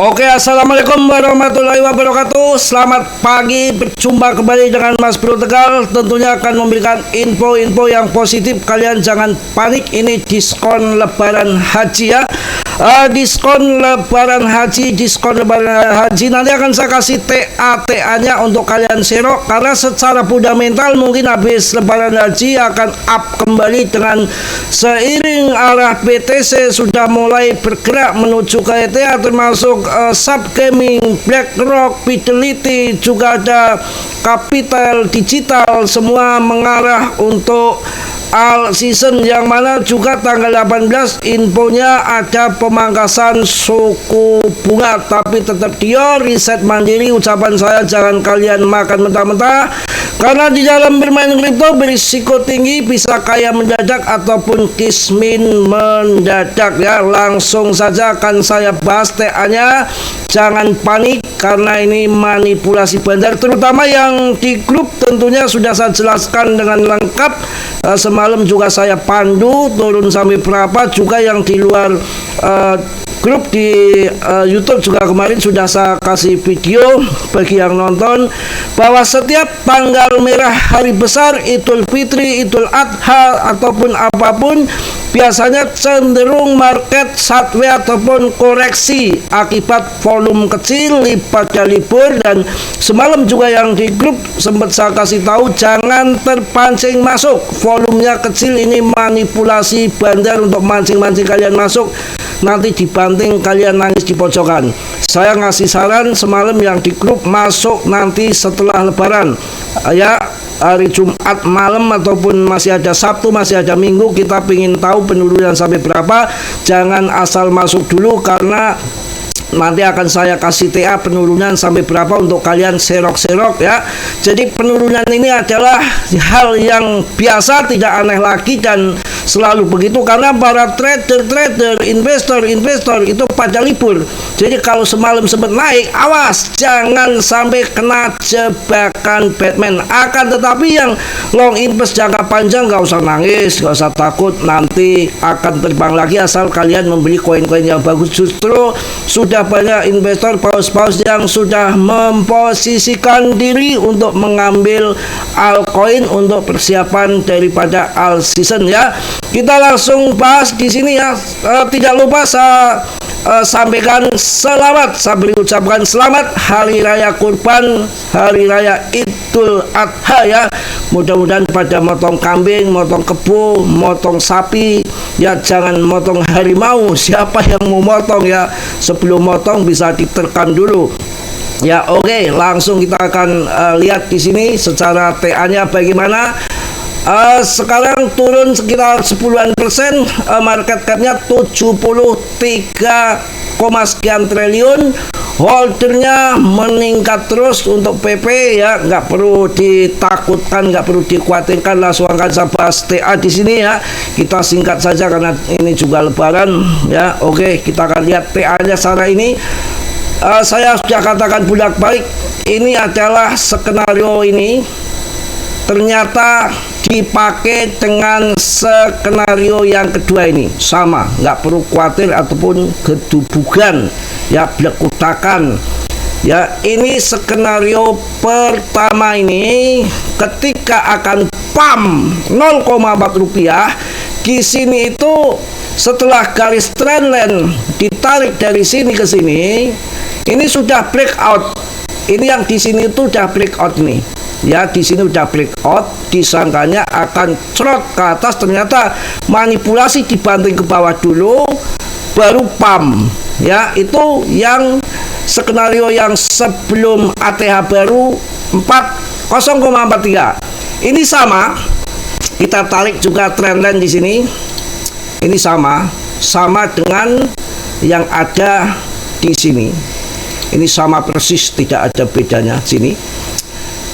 Oke, assalamualaikum warahmatullahi wabarakatuh. Selamat pagi, berjumpa kembali dengan Mas Bro Tegal. Tentunya akan memberikan info-info yang positif. Kalian jangan panik, ini diskon lebaran haji ya. Diskon lebaran haji nanti akan saya kasih TA-nya untuk kalian serok, karena secara fundamental mungkin habis lebaran haji akan up kembali dengan seiring arah BTC sudah mulai bergerak menuju ke ETA, termasuk Sub Gaming, BlackRock, Fidelity, juga ada Capital Digital, semua mengarah untuk all season, yang mana juga tanggal 18 infonya ada pemangkasan suku bunga, tapi tetap dia riset mandiri. Ucapan saya, jangan kalian makan mentah-mentah, karena di dalam bermain kripto berisiko tinggi, bisa kaya mendadak ataupun kismin mendadak ya. Langsung saja akan saya bahas TA-nya. Jangan panik karena ini manipulasi bandar, terutama yang di grup tentunya sudah saya jelaskan dengan lengkap. Semalam juga saya pandu turun sampai berapa, juga yang di luar grup di YouTube juga kemarin sudah saya kasih video bagi yang nonton, bahwa setiap tanggal merah hari besar, Idul Fitri, Idul Adha ataupun apapun, biasanya cenderung market sideways ataupun koreksi akibat volume kecil pada libur. Dan semalam juga yang di grup sempat saya kasih tahu, jangan terpancing masuk, volumenya kecil, ini manipulasi bandar untuk mancing-mancing kalian masuk, nanti dibanting kalian nangis di pojokan. Saya ngasih saran semalam yang di grup, masuk nanti setelah lebaran ya, hari Jumat malam ataupun masih ada Sabtu, masih ada Minggu, kita ingin tahu penurunan sampai berapa. Jangan asal masuk dulu, karena nanti akan saya kasih TA penurunan sampai berapa untuk kalian serok-serok ya. Jadi penurunan ini adalah hal yang biasa, tidak aneh lagi dan selalu begitu, karena para trader, investor itu pada libur. Jadi kalau semalam sempat naik, awas jangan sampai kena jebakan Batman. Akan tetapi yang long invest jangka panjang, gak usah nangis, gak usah takut, nanti akan terbang lagi asal kalian membeli koin-koin yang bagus. Justru sudah banyak investor paus-paus yang sudah memposisikan diri untuk mengambil altcoin untuk persiapan daripada all season ya. Kita langsung bahas di sini ya. Tidak lupa saya sampaikan selamat, saya beri ucapkan selamat Hari Raya Kurban, Hari Raya Idul Adha ya. Mudah-mudahan pada motong kambing, motong kebo, motong sapi ya, jangan motong harimau. Siapa yang mau motong ya, sebelum motong bisa diterkam dulu ya. Oke, langsung kita akan lihat di sini secara TA-nya bagaimana. Sekarang turun sekitar 10%, market cap-nya 73, sekian triliun. Holdernya meningkat terus untuk PP ya, nggak perlu ditakutkan, nggak perlu dikhawatirkan. Langsung akan saya bahas TA di sini ya. Kita singkat saja karena ini juga lebaran ya. Oke, kita akan lihat TA-nya secara ini. Saya sudah katakan bolak-balik, ini adalah skenario ini ternyata dipakai dengan skenario yang kedua ini sama, nggak perlu khawatir ataupun gedubugan ya, blekutakan ya. Ini skenario pertama ini ketika akan pam 0,4 rupiah di sini, itu setelah garis trendline ditarik dari sini ke sini, ini sudah breakout. Ini yang di sini itu udah breakout nih ya, di sini udah breakout, disangkanya akan crot ke atas, ternyata manipulasi dibanting ke bawah dulu baru pam ya. Itu yang skenario yang sebelum ATH baru 0,43. Ini sama, kita tarik juga trendline di sini. Ini sama dengan yang ada di sini. Ini sama persis, tidak ada bedanya sini.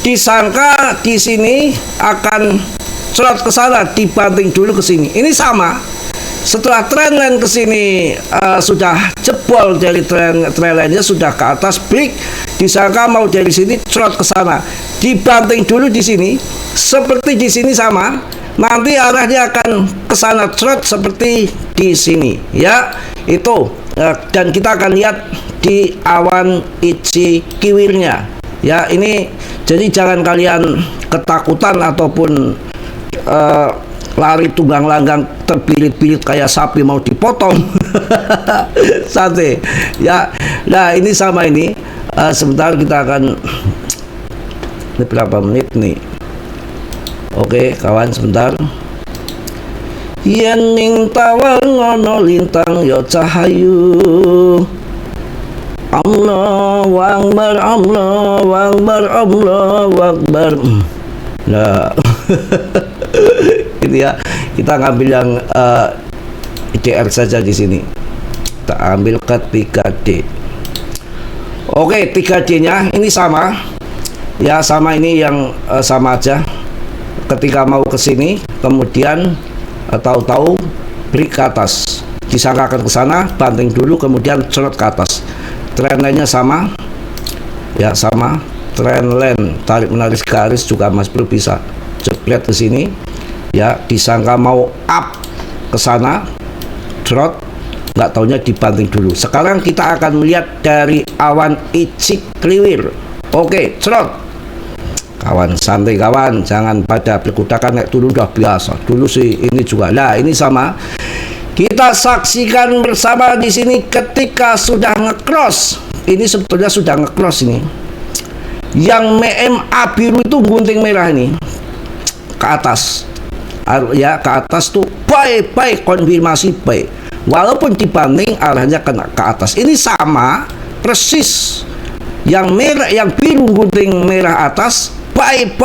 Disangka di sini akan cerot ke sana, dibanting dulu ke sini. Ini sama. Setelah trendline ke sini sudah jebol dari trendline-nya, sudah ke atas break, disangka mau dari sini cerot ke sana, dibanting dulu di sini. Seperti di sini sama. Nanti arahnya akan ke sana cerot seperti di sini ya. Itu dan kita akan lihat di awan Ichi Kiwirnya. Ya, ini jadi jangan kalian ketakutan ataupun lari tunggang langgang terpilit-pilit kayak sapi mau dipotong. Santai ya. Nah, ini sama ini sebentar kita akan, ini berapa menit nih? Oke kawan, sebentar. Yen ning tawang ngono lintang yo cahayu, Allahu Akbar, Allahu Akbar, Allahu Akbar. Nah, itu ya, kita ngambil yang IDR saja di sini. Kita ambil ke 3D. Oke, 3D-nya ini sama. Ya, sama ini yang sama aja. Ketika mau ke sini, kemudian tahu-tahu beri ke atas. Disangkakan ke sana, banting dulu, kemudian cerot ke atas. Trend line-nya sama. Ya, sama. Trend line tarik menarik garis juga Mas Bro bisa jepret ke sini. Ya, disangka mau up ke sana, trot, nggak taunya dibanting dulu. Sekarang kita akan melihat dari awan Ichi Kiwir. Oke, trot. Kawan, santai kawan, jangan pada berkudakan naik turun udah biasa. Dulu sih ini juga. Nah, ini sama. Kita saksikan bersama di sini ketika sudah ngecross. Ini sebetulnya sudah ngecross ini. Yang MA biru itu gunting merah ini ke atas. Ya, ke atas tuh baik konfirmasi baik. Walaupun dibanding arahnya kena ke atas. Ini sama persis. Yang merah, yang biru gunting merah atas baik.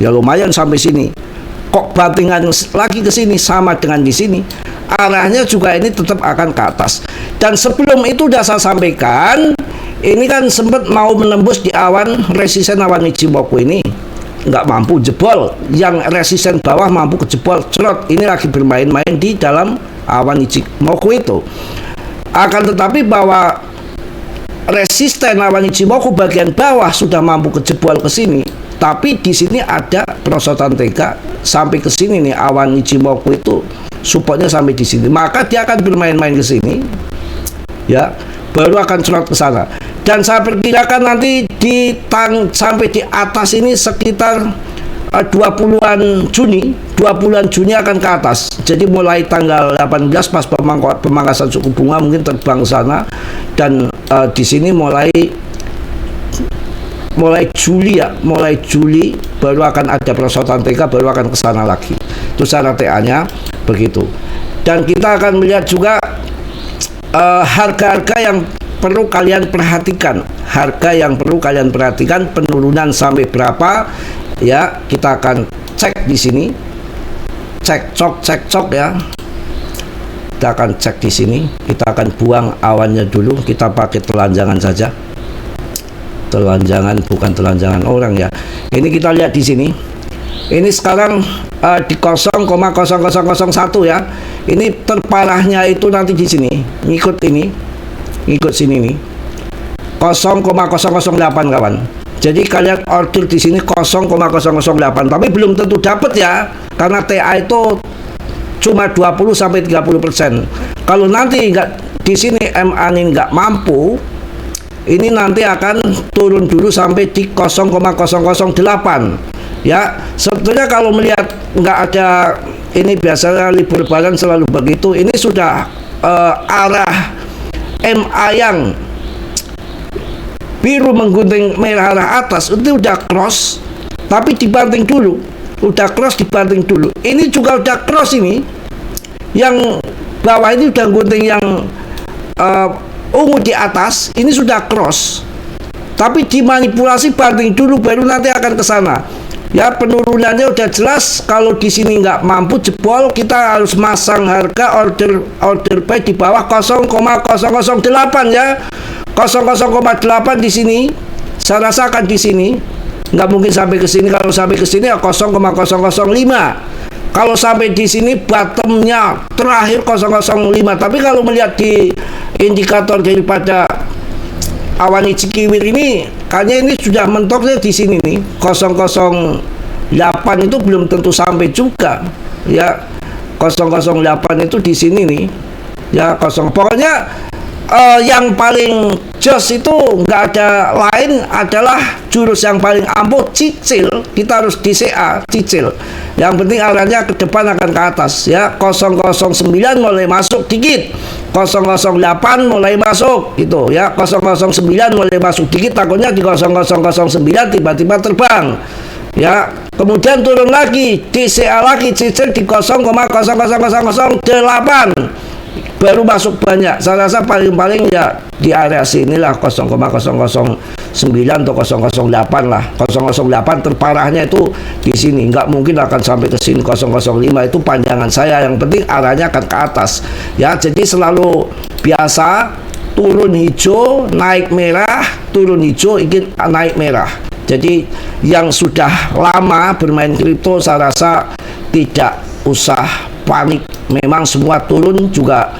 Ya lumayan sampai sini. Kok bantingan lagi ke sini sama dengan di sini. Arahnya juga ini tetap akan ke atas. Dan sebelum itu sudah saya sampaikan, ini kan sempat mau menembus di awan resisten awan Ichimoku ini, nggak mampu jebol. Yang resisten bawah mampu kejebol, cerot. Ini lagi bermain-main di dalam awan Ichimoku itu. Akan tetapi bahwa resisten awan Ichimoku bagian bawah sudah mampu kejebol ke sini, tapi di sini ada perosotan TK sampai ke sini nih, awan Ichimoku itu supportnya sampai di sini, maka dia akan bermain-main ke sini, ya, baru akan cerot ke sana. Dan saya perkirakan nanti sampai di atas ini sekitar 20-an Juni akan ke atas. Jadi mulai tanggal 18 pas pemangkasan suku bunga mungkin terbang ke sana, dan di sini mulai Juli ya, mulai Juli baru akan ada perosotan TK, baru akan ke sana lagi. Itu cara TA-nya begitu. Dan kita akan melihat juga harga-harga yang perlu kalian perhatikan. Harga yang perlu kalian perhatikan, penurunan sampai berapa ya, kita akan cek di sini. Cek cok ya. Kita akan cek di sini. Kita akan buang awannya dulu, kita pakai telanjangan saja. Telanjangan, bukan telanjangan orang ya. Ini kita lihat di sini. Ini sekarang di 0,0001 ya. Ini terparahnya itu nanti di sini. Ngikut sini nih. 0,008 kawan. Jadi kalian order di sini 0,008, tapi belum tentu dapat ya. Karena TA itu cuma 20 sampai 30%. Kalau nanti nggak di sini MA ini nggak mampu, ini nanti akan turun dulu sampai di 0,008 ya. Sebetulnya kalau melihat nggak ada, ini biasanya libur lebaran selalu begitu. Ini sudah arah MA yang biru menggunting merah arah atas itu udah cross, tapi dibanting dulu. Udah cross dibanting dulu. Ini juga udah cross, ini yang bawah ini udah gunting yang ungu di atas, ini sudah cross, tapi dimanipulasi banting dulu baru nanti akan ke sana. Ya, penurunannya udah jelas. Kalau di sini nggak mampu jebol, kita harus masang harga order buy di bawah 0,008 ya. 0,008 di sini. Saya rasakan di sini nggak mungkin sampai ke sini. Kalau sampai ke sini ya 0,005. Kalau sampai di sini bottomnya terakhir 0,05. Tapi kalau melihat di indikator daripada awan Ichi Kiwir ini, kayaknya ini sudah mentoknya di sini nih. 008 itu belum tentu sampai juga ya. 008 itu di sini nih ya. Pokoknya yang paling jos itu nggak ada lain adalah jurus yang paling ampuh, cicil. Kita harus DCA, cicil. Yang penting arahnya ke depan akan ke atas ya. 009 mulai masuk dikit, 008 mulai masuk gitu ya. 009 mulai masuk dikit, takutnya di 0009 tiba-tiba terbang ya. Kemudian turun lagi, DCA lagi, cicil di 0,00008 baru masuk banyak. Saya rasa paling-paling ya di area sinilah 0,009 atau 008 lah. 008 terparahnya itu di sini, nggak mungkin akan sampai ke sini 005. Itu pandangan saya. Yang penting arahnya akan ke atas ya. Jadi selalu biasa turun hijau naik merah, turun hijau ingin naik merah. Jadi yang sudah lama bermain kripto saya rasa tidak usah panik. Memang semua turun juga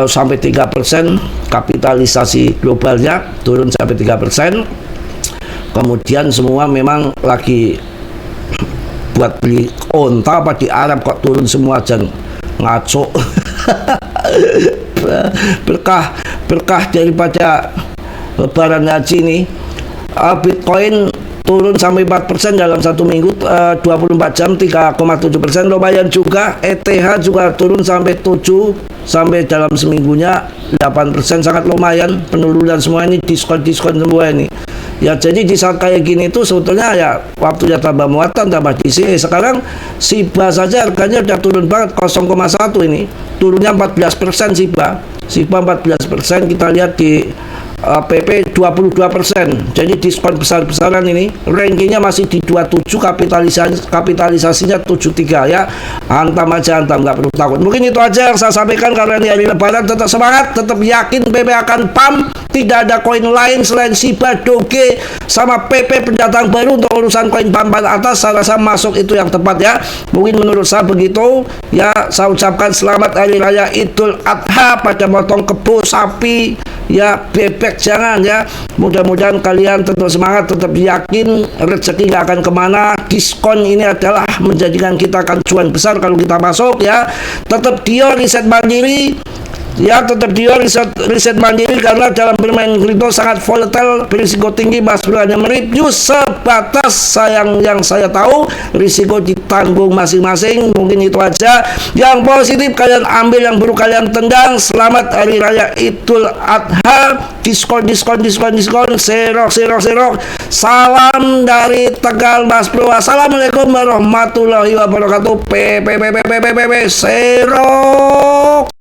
sampai 3%, kapitalisasi globalnya turun sampai 3%. Kemudian semua memang lagi buat beli onta apa di Arab kok turun semua, dan ngaco. berkah daripada lebaran haji ini. Bitcoin turun sampai 4% dalam satu minggu, 24 jam 3,7%, lumayan juga. ETH juga turun sampai 7, sampai dalam seminggunya 8%, sangat lumayan. Penurunan semua ini, diskon semua ini ya. Jadi di saat kayak gini itu sebetulnya ya waktunya tambah muatan, tambah DC. Sekarang SIBA saja harganya udah turun banget, 0,1 ini turunnya 14% SIBA 14%. Kita lihat di PP 22%. Jadi diskon besar-besaran ini. Rankingnya masih di 27, kapitalisasinya 73 ya. Hantam aja, hantam, nggak perlu takut. Mungkin itu aja yang saya sampaikan karena ini hari lebaran. Tetap semangat, tetap yakin PP akan pump. Tidak ada koin lain selain SIBA, Doge sama PP pendatang baru untuk urusan koin pumpan atas. Saya rasa masuk itu yang tepat ya. Mungkin menurut saya begitu ya. Saya ucapkan selamat hari raya Idul Adha pada motong kebo, sapi ya, bebek jangan ya. Mudah-mudahan kalian tetap semangat, tetap yakin rezeki nggak akan kemana. Diskon ini adalah menjadikan kita akan cuan besar kalau kita masuk ya. Tetap Dio riset mandiri ya, tetap Dio riset mandiri karena dalam bermain kripto sangat volatile, berisiko tinggi. Mas Bro hanya mereview sebatas yang saya tahu, risiko ditanggung masing-masing. Mungkin itu aja. Yang positif kalian ambil, yang buruk kalian tendang. Selamat hari raya Idul Adha. Diskon, serok. Salam dari Tegal, Mas Bro. Assalamualaikum warahmatullahi wabarakatuh. Serok.